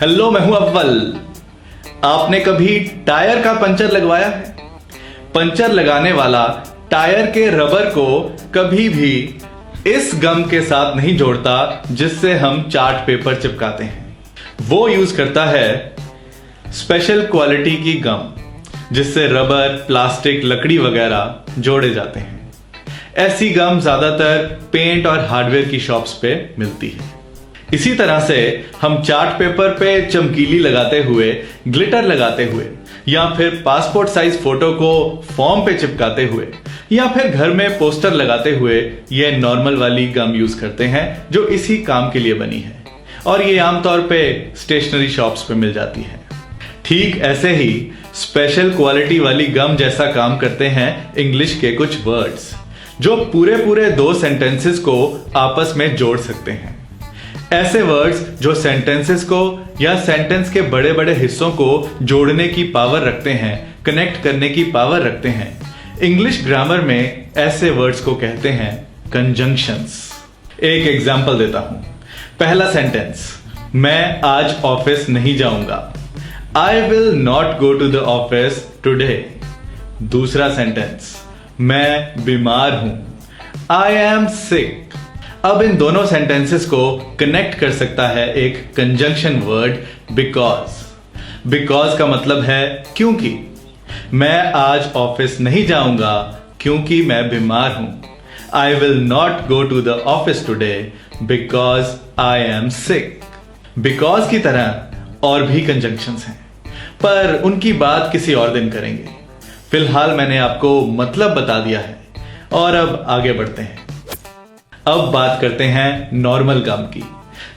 Hello, मैं हूं अव्वल। आपने कभी टायर का पंचर लगवाया है? पंचर लगाने वाला टायर के रबर को कभी भी इस गम के साथ नहीं जोड़ता जिससे हम चार्ट पेपर चिपकाते हैं। वो यूज करता है स्पेशल क्वालिटी की गम जिससे रबर, प्लास्टिक, लकड़ी वगैरह जोड़े जाते हैं। ऐसी गम ज्यादातर पेंट और हार्डवेयर की शॉप्स पे मिलती है। इसी तरह से हम चार्ट पेपर पे चमकीली लगाते हुए, ग्लिटर लगाते हुए, या फिर पासपोर्ट साइज फोटो को फॉर्म पे चिपकाते हुए, या फिर घर में पोस्टर लगाते हुए ये नॉर्मल वाली गम यूज करते हैं जो इसी काम के लिए बनी है और ये आमतौर पे स्टेशनरी शॉप्स पे मिल जाती है। ठीक ऐसे ही स्पेशल क्वालिटी वाली गम जैसा काम करते हैं इंग्लिश के कुछ वर्ड्स जो पूरे पूरे 2 सेंटेंसेस को आपस में जोड़ सकते हैं। ऐसे वर्ड्स जो सेंटेंसेस को या सेंटेंस के बड़े बड़े हिस्सों को जोड़ने की पावर रखते हैं, कनेक्ट करने की पावर रखते हैं। इंग्लिश ग्रामर में ऐसे वर्ड्स को कहते हैं कंजंक्शंस। एक एग्जांपल देता हूं। पहला सेंटेंस, मैं आज ऑफिस नहीं जाऊंगा। I will not go to the office today। दूसरा सेंटेंस, मैं बीमार हूं। I am sick। अब इन दोनों सेंटेंसेस को कनेक्ट कर सकता है एक कंजंक्शन वर्ड बिकॉज। बिकॉज का मतलब है क्योंकि। मैं आज ऑफिस नहीं जाऊंगा क्योंकि मैं बीमार हूं। I will not go to the office today because I am sick। Because की तरह और भी कंजंक्शंस हैं पर उनकी बात किसी और दिन करेंगे। फिलहाल मैंने आपको मतलब बता दिया है और अब आगे बढ़ते हैं। अब बात करते हैं नॉर्मल गम की।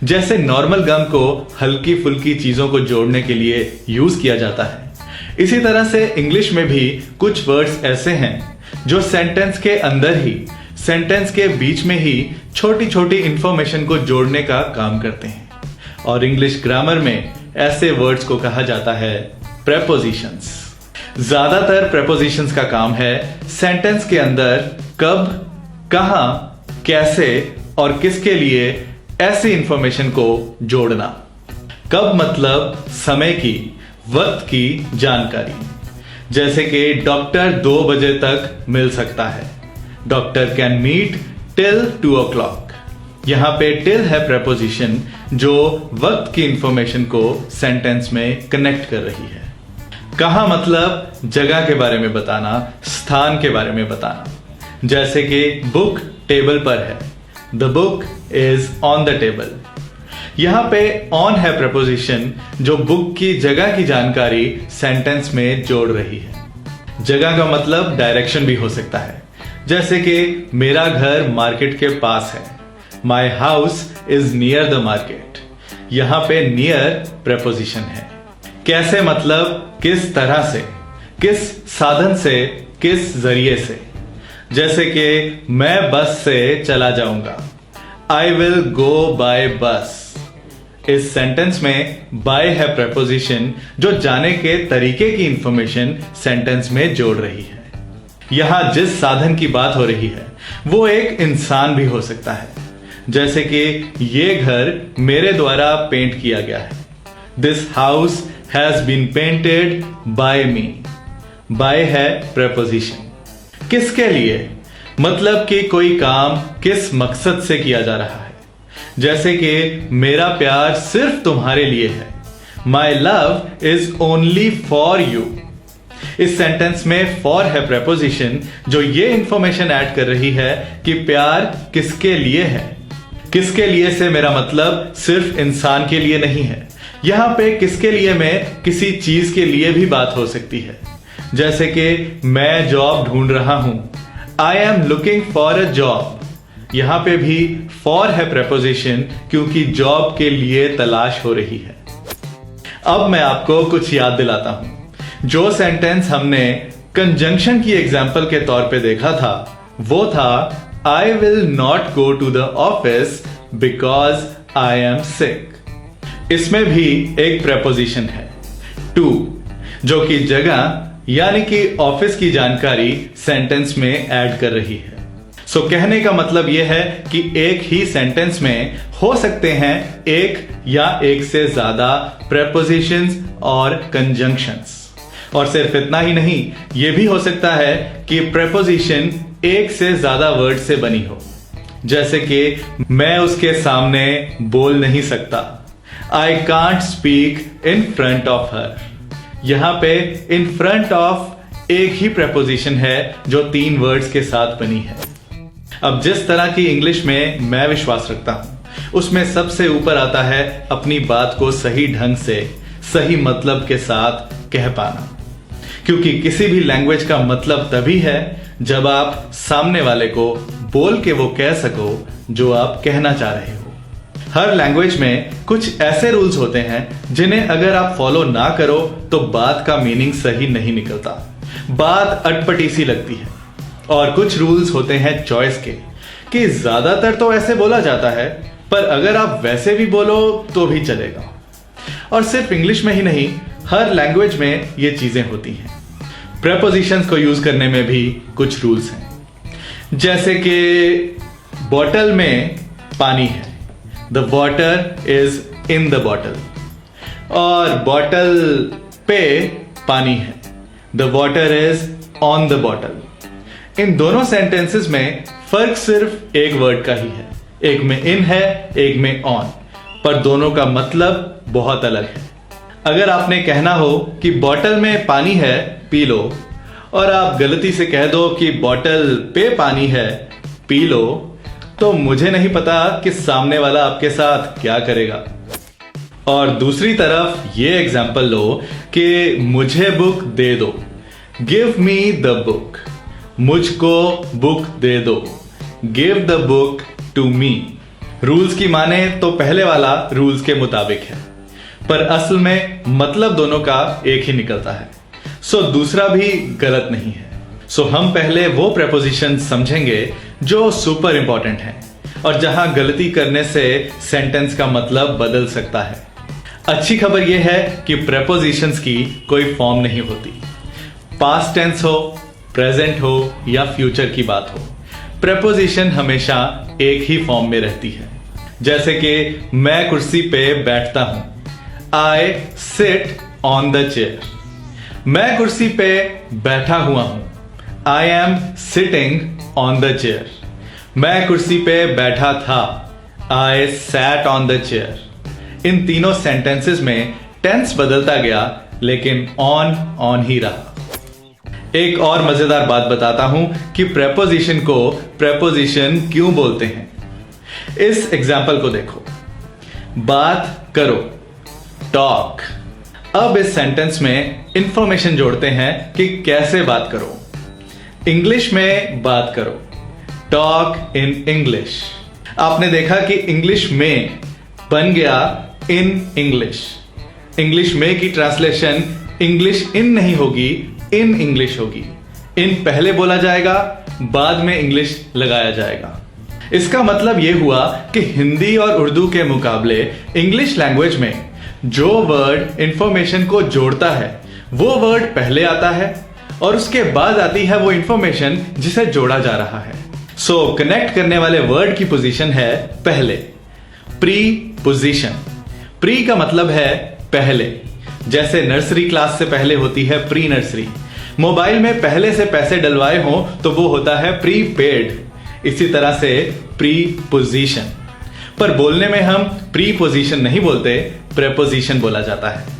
जैसे नॉर्मल गम को हल्की फुल्की चीजों को जोड़ने के लिए यूज किया जाता है, इसी तरह से इंग्लिश में भी कुछ वर्ड्स ऐसे हैं जो सेंटेंस के अंदर ही, सेंटेंस के बीच में ही छोटी छोटी इंफॉर्मेशन को जोड़ने का काम करते हैं। और इंग्लिश ग्रामर में ऐसे वर्ड्स को कहा जाता है प्रेपोजिशंस। ज्यादातर प्रेपोजिशंस का काम है सेंटेंस के अंदर कब, कहां, कैसे और किसके लिए ऐसी इंफॉर्मेशन को जोड़ना। कब मतलब समय की, वक्त की जानकारी। जैसे कि डॉक्टर 2 बजे तक मिल सकता है। Doctor can meet till 2 o'clock। यहां पे टिल है प्रेपोजिशन जो वक्त की इंफॉर्मेशन को सेंटेंस में कनेक्ट कर रही है। कहां मतलब जगह के बारे में बताना, स्थान के बारे में बताना। जैसे कि बुक टेबल पर है। The book is on the table. यहां पे ऑन है प्रपोजिशन जो बुक की जगह की जानकारी सेंटेंस में जोड़ रही है। जगह का मतलब डायरेक्शन भी हो सकता है। जैसे कि मेरा घर मार्केट के पास है। My house is near the market. यहां पे नियर प्रपोजिशन है। कैसे मतलब किस तरह से, किस साधन से, किस जरिए से। जैसे कि मैं बस से चला जाऊंगा। I will go by bus। इस सेंटेंस में बाय है प्रपोजिशन जो जाने के तरीके की इंफॉर्मेशन सेंटेंस में जोड़ रही है। यहां जिस साधन की बात हो रही है वो एक इंसान भी हो सकता है। जैसे कि ये घर मेरे द्वारा पेंट किया गया है। This house has been painted by me। By है प्रपोजिशन। किसके लिए मतलब कि कोई काम किस मकसद से किया जा रहा है। जैसे कि मेरा प्यार सिर्फ तुम्हारे लिए है। My love is only for you. इस सेंटेंस में फॉर है प्रपोजिशन जो ये इंफॉर्मेशन ऐड कर रही है कि प्यार किसके लिए है। किसके लिए से मेरा मतलब सिर्फ इंसान के लिए नहीं है। यहां पे किसके लिए में किसी चीज के लिए भी बात हो सकती है। जैसे कि मैं जॉब ढूंढ रहा हूं। I am looking for a job. यहां पे भी फॉर है प्रपोजिशन क्योंकि जॉब के लिए तलाश हो रही है। अब मैं आपको कुछ याद दिलाता हूं। जो सेंटेंस हमने कंजंक्शन की एग्जाम्पल के तौर पे देखा था वो था I will not go to the office because I am sick. इसमें भी एक प्रपोजिशन है टू जो कि जगह यानी कि ऑफिस की जानकारी सेंटेंस में ऐड कर रही है। सो कहने का मतलब यह है कि एक ही सेंटेंस में हो सकते हैं एक या एक से ज्यादा प्रेपोजिशंस और कंजंक्शंस। और सिर्फ इतना ही नहीं, यह भी हो सकता है कि प्रेपोजिशन एक से ज्यादा वर्ड से बनी हो। जैसे कि मैं उसके सामने बोल नहीं सकता, I can't speak in front of her. यहां पे इन फ्रंट ऑफ एक ही प्रेपोजिशन है जो 3 वर्ड्स के साथ बनी है। अब जिस तरह की इंग्लिश में मैं विश्वास रखता हूं, उसमें सबसे ऊपर आता है अपनी बात को सही ढंग से, सही मतलब के साथ कह पाना। क्योंकि किसी भी लैंग्वेज का मतलब तभी है जब आप सामने वाले को बोल के वो कह सको जो आप कहना चाह रहे हो। हर लैंग्वेज में कुछ ऐसे रूल्स होते हैं जिन्हें अगर आप फॉलो ना करो तो बात का मीनिंग सही नहीं निकलता, बात अटपटी सी लगती है। और कुछ रूल्स होते हैं चॉइस के, कि ज्यादातर तो ऐसे बोला जाता है, पर अगर आप वैसे भी बोलो तो भी चलेगा। और सिर्फ इंग्लिश में ही नहीं, हर लैंग्वेज में ये चीजें होती हैं। प्रेपोजिशंस को यूज करने में भी कुछ रूल्स हैं, जैसे कि बॉटल में पानी है, the water is in the bottle. और बॉटल पे पानी है, the water is on the bottle. इन दोनों सेंटेंसेस में फर्क सिर्फ एक वर्ड का ही है, एक में इन है, एक में ऑन, पर दोनों का मतलब बहुत अलग है। अगर आपने कहना हो कि बॉटल में पानी है, पी लो, और आप गलती से कह दो कि बॉटल पे पानी है, पी लो, तो मुझे नहीं पता कि सामने वाला आपके साथ क्या करेगा। और दूसरी तरफ ये एग्जाम्पल लो कि मुझे बुक दे दो, गिव मी द बुक। मुझको बुक दे दो, give the book to me. Rules की माने तो पहले वाला रूल्स के मुताबिक है, पर असल में मतलब दोनों का एक ही निकलता है। सो दूसरा भी गलत नहीं है। सो हम पहले वो प्रेपोजिशन समझेंगे जो सुपर इंपॉर्टेंट हैं और जहां गलती करने से सेंटेंस का मतलब बदल सकता है। अच्छी खबर यह है कि प्रेपोजिशंस की कोई फॉर्म नहीं होती। पास्ट टेंस हो, प्रेजेंट हो या फ्यूचर की बात हो, प्रेपोजिशन हमेशा एक ही फॉर्म में रहती है। जैसे कि मैं कुर्सी पे बैठता हूं, I sit on the chair. मैं कुर्सी पे बैठा हुआ हूं, I am sitting on the chair. मैं कुर्सी पे बैठा था, I sat on the chair. इन तीनों सेंटेंसेस में टेंस बदलता गया, लेकिन ऑन ही रहा। एक और मजेदार बात बताता हूं कि प्रेपोजिशन को प्रेपोजिशन क्यों बोलते हैं। इस एग्जाम्पल को देखो, बात करो, टॉक। अब इस सेंटेंस में इंफॉर्मेशन जोड़ते हैं कि कैसे बात करो। इंग्लिश में बात करो, टॉक इन इंग्लिश। आपने देखा कि इंग्लिश में बन गया इन इंग्लिश। इंग्लिश में की ट्रांसलेशन इंग्लिश इन नहीं होगी, इन इंग्लिश होगी। इन पहले बोला जाएगा, बाद में इंग्लिश लगाया जाएगा। इसका मतलब यह हुआ कि हिंदी और उर्दू के मुकाबले इंग्लिश लैंग्वेज में जो वर्ड इंफॉर्मेशन को जोड़ता है वो वर्ड पहले आता है और उसके बाद आती है वो इंफॉर्मेशन जिसे जोड़ा जा रहा है। सो कनेक्ट करने वाले वर्ड की पोजीशन है पहले, प्री पोजीशन। प्री का मतलब है पहले, जैसे नर्सरी क्लास से पहले होती है प्री नर्सरी। मोबाइल में पहले से पैसे डलवाए हो तो वो होता है प्री पेड। इसी तरह से प्री पोजीशन, पर बोलने में हम प्री पोजीशन नहीं बोलते, प्रेपोजिशन बोला जाता है।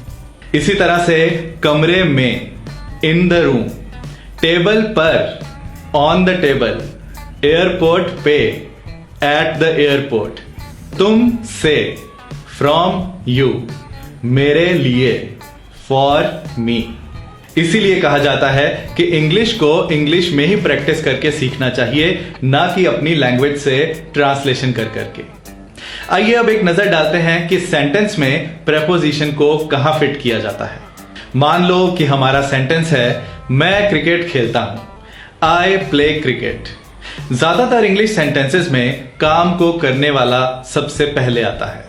इसी तरह से कमरे में, इन द रूम, टेबल पर, ऑन द टेबल, एयरपोर्ट पे, एट द एयरपोर्ट, तुम से, फ्रॉम यू, मेरे लिए, फॉर मी। इसीलिए कहा जाता है कि इंग्लिश को इंग्लिश में ही प्रैक्टिस करके सीखना चाहिए, ना कि अपनी लैंग्वेज से ट्रांसलेशन कर करके। आइए अब एक नजर डालते हैं कि सेंटेंस में प्रेपोजिशन को कहां फिट किया जाता है। मान लो कि हमारा सेंटेंस है, मैं क्रिकेट खेलता हूं, आई प्ले क्रिकेट। ज्यादातर इंग्लिश सेंटेंसेस में काम को करने वाला सबसे पहले आता है।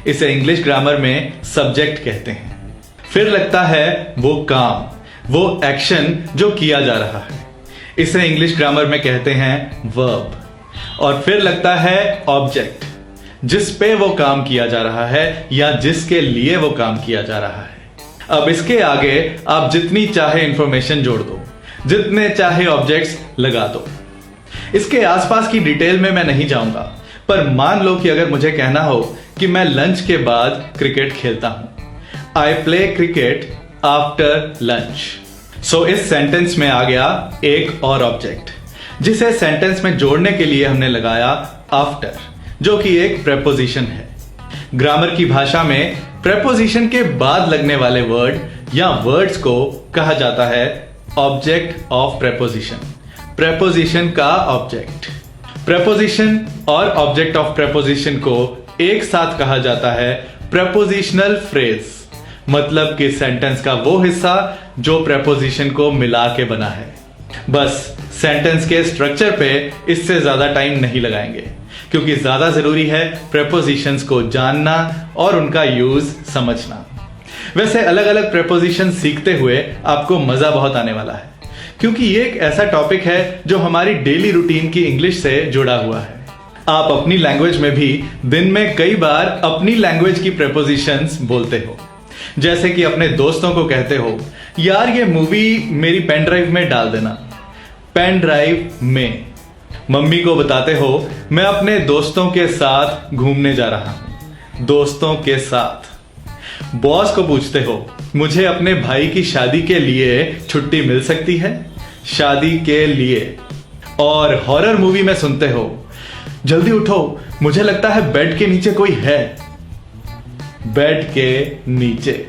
इसे इंग्लिश ग्रामर में सब्जेक्ट कहते हैं। फिर लगता है वो काम, वो एक्शन जो किया जा रहा है। इसे इंग्लिश ग्रामर में कहते हैं वर्ब। और फिर लगता है ऑब्जेक्ट, जिस पे वो काम किया जा रहा है या जिसके लिए वो काम किया जा रहा है। अब इसके आगे आप जितनी चाहे इंफॉर्मेशन जोड़ दो, जितने चाहे ऑब्जेक्ट्स लगा दो। इसके आसपास की डिटेल में मैं नहीं जाऊंगा, पर मान लो कि अगर मुझे कहना हो कि मैं लंच के बाद क्रिकेट खेलता हूं, I play cricket after lunch. So इस सेंटेंस में आ गया एक और ऑब्जेक्ट, जिसे सेंटेंस में जोड़ने के लिए हमने लगाया आफ्टर, जो कि एक प्रेपोजिशन है। ग्रामर की भाषा में प्रेपोजिशन के बाद लगने वाले वर्ड या वर्ड्स को कहा जाता है ऑब्जेक्ट ऑफ प्रेपोजिशन, प्रेपोजिशन का ऑब्जेक्ट। प्रेपोजिशन और ऑब्जेक्ट ऑफ प्रेपोजिशन को एक साथ कहा जाता है प्रेपोजिशनल फ्रेज, मतलब कि सेंटेंस का वो हिस्सा जो प्रेपोजिशन को मिला के बना है। बस सेंटेंस के स्ट्रक्चर पे इससे ज्यादा टाइम नहीं लगाएंगे, क्योंकि ज्यादा जरूरी है प्रेपोजिशंस को जानना और उनका यूज समझना। वैसे अलग अलग प्रेपोजिशन सीखते हुए आपको मजा बहुत आने वाला है, क्योंकि ये एक ऐसा टॉपिक है जो हमारी डेली रूटीन की इंग्लिश से जुड़ा हुआ है। आप अपनी लैंग्वेज में भी दिन में कई बार अपनी लैंग्वेज की प्रेपोजिशंस बोलते हो, जैसे कि अपने दोस्तों को कहते हो, यार ये मूवी मेरी पेन ड्राइव में डाल देना, पेन ड्राइव में। मम्मी को बताते हो, मैं अपने दोस्तों के साथ घूमने जा रहा हूं, दोस्तों के साथ। बॉस को पूछते हो, मुझे अपने भाई की शादी के लिए छुट्टी मिल सकती है, शादी के लिए। और हॉरर मूवी में सुनते हो, जल्दी उठो, मुझे लगता है बेड के नीचे कोई है, बेड के नीचे।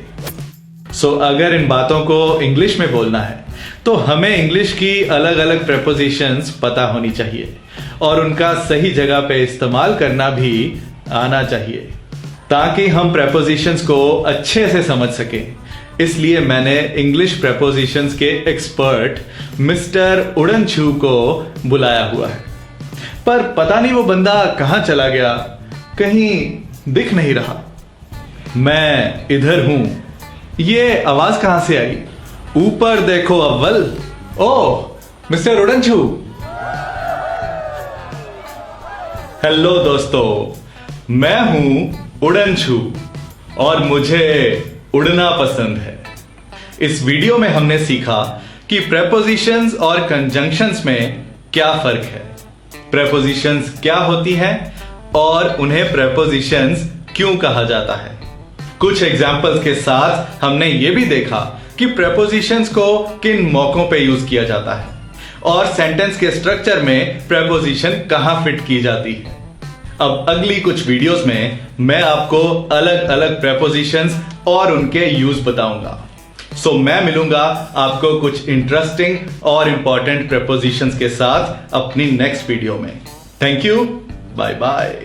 सो अगर इन बातों को इंग्लिश में बोलना है तो हमें इंग्लिश की अलग अलग प्रेपोजिशंस पता होनी चाहिए और उनका सही जगह पे इस्तेमाल करना भी आना चाहिए, ताकि हम प्रेपोजिशंस को अच्छे से समझ सकें। इसलिए मैंने इंग्लिश प्रेपोजिशंस के एक्सपर्ट मिस्टर उड़नछू को बुलाया हुआ है। पर पता नहीं वो बंदा कहां चला गया, कहीं दिख नहीं रहा। मैं इधर हूं, ये आवाज कहां से आई? ऊपर देखो अव्वल। ओह मिस्टर उड़नछू। हेलो दोस्तों, मैं हूं उड़नछू और मुझे उड़ना पसंद है। इस वीडियो में हमने सीखा कि प्रेपोजिशंस और कंजंक्शंस में क्या फर्क है, प्रेपोजिशंस क्या होती हैं और उन्हें प्रेपोजिशंस क्यों कहा जाता है। कुछ एग्जाम्पल्स के साथ हमने यह भी देखा कि प्रेपोजिशंस को किन मौकों पे यूज किया जाता है और सेंटेंस के स्ट्रक्चर में प्रेपोजिशन कहां फिट की जाती है। अब अगली कुछ वीडियोस में मैं आपको अलग अलग प्रेपोजिशंस और उनके यूज बताऊंगा। सो मैं मिलूंगा आपको कुछ इंटरेस्टिंग और इंपॉर्टेंट प्रेपोजिशंस के साथ अपनी नेक्स्ट वीडियो में। Thank you, bye bye.